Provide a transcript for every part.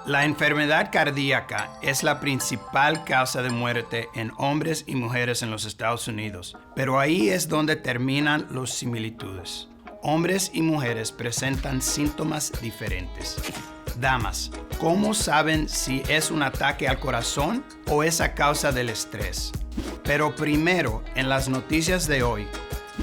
La enfermedad cardíaca es la principal causa de muerte en hombres y mujeres en los Estados Unidos, pero ahí es donde terminan las similitudes. Hombres y mujeres presentan síntomas diferentes. Damas, ¿cómo saben si es un ataque al corazón o es a causa del estrés? Pero primero, en las noticias de hoy,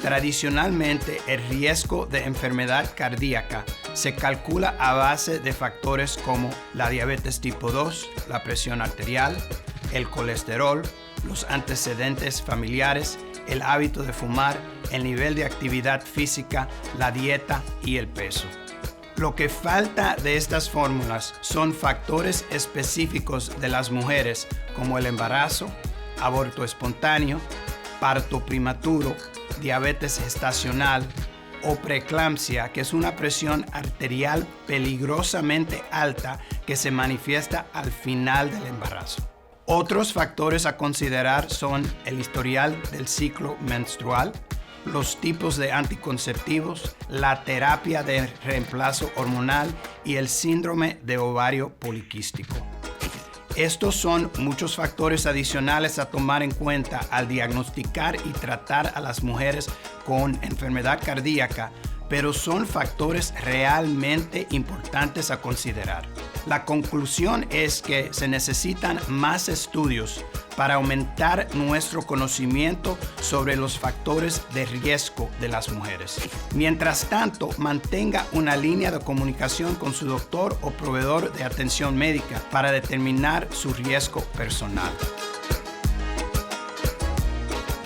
tradicionalmente el riesgo de enfermedad cardíaca se calcula a base de factores como la diabetes tipo 2, la presión arterial, el colesterol, los antecedentes familiares, el hábito de fumar, el nivel de actividad física, la dieta y el peso. Lo que falta de estas fórmulas son factores específicos de las mujeres como el embarazo, aborto espontáneo, parto prematuro, diabetes gestacional o preeclampsia, que es una presión arterial peligrosamente alta que se manifiesta al final del embarazo. Otros factores a considerar son el historial del ciclo menstrual, los tipos de anticonceptivos, la terapia de reemplazo hormonal y el síndrome de ovario poliquístico. Estos son muchos factores adicionales a tomar en cuenta al diagnosticar y tratar a las mujeres con enfermedad cardíaca, pero son factores realmente importantes a considerar. La conclusión es que se necesitan más estudios para aumentar nuestro conocimiento sobre los factores de riesgo de las mujeres. Mientras tanto, mantenga una línea de comunicación con su doctor o proveedor de atención médica para determinar su riesgo personal.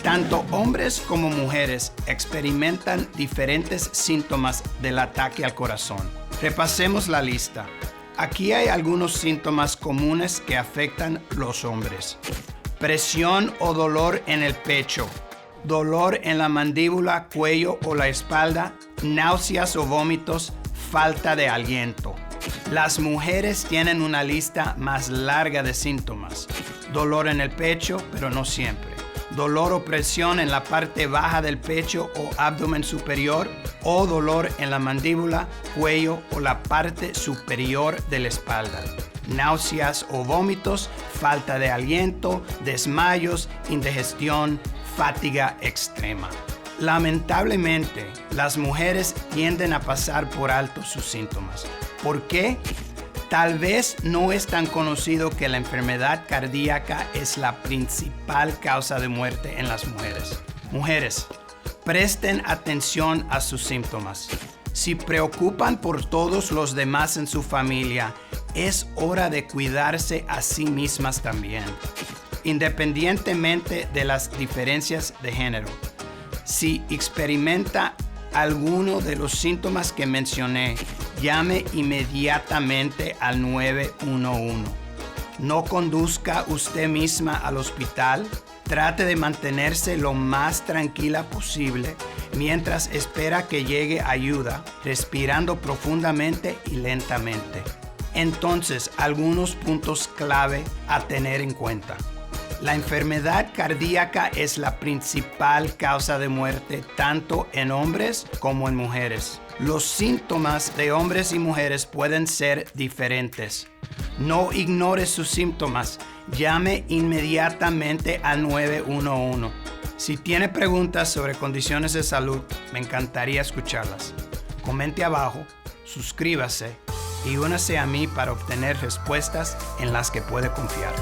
Tanto hombres como mujeres experimentan diferentes síntomas del ataque al corazón. Repasemos la lista. Aquí hay algunos síntomas comunes que afectan a los hombres. Presión o dolor en el pecho, dolor en la mandíbula, cuello o la espalda, náuseas o vómitos, falta de aliento. Las mujeres tienen una lista más larga de síntomas. Dolor en el pecho, pero no siempre. Dolor o presión en la parte baja del pecho o abdomen superior, o dolor en la mandíbula, cuello o la parte superior de la espalda. Náuseas o vómitos, falta de aliento, desmayos, indigestión, fatiga extrema. Lamentablemente, las mujeres tienden a pasar por alto sus síntomas. ¿Por qué? Tal vez no es tan conocido que la enfermedad cardíaca es la principal causa de muerte en las mujeres. Mujeres, presten atención a sus síntomas. Si preocupan por todos los demás en su familia, es hora de cuidarse a sí mismas también, independientemente de las diferencias de género. Si experimenta alguno de los síntomas que mencioné, llame inmediatamente al 911. No conduzca usted misma al hospital. Trate de mantenerse lo más tranquila posible mientras espera que llegue ayuda, respirando profundamente y lentamente. Entonces, algunos puntos clave a tener en cuenta. La enfermedad cardíaca es la principal causa de muerte tanto en hombres como en mujeres. Los síntomas de hombres y mujeres pueden ser diferentes. No ignore sus síntomas. Llame inmediatamente al 911. Si tiene preguntas sobre condiciones de salud, me encantaría escucharlas. Comente abajo, suscríbase y únase a mí para obtener respuestas en las que puede confiar.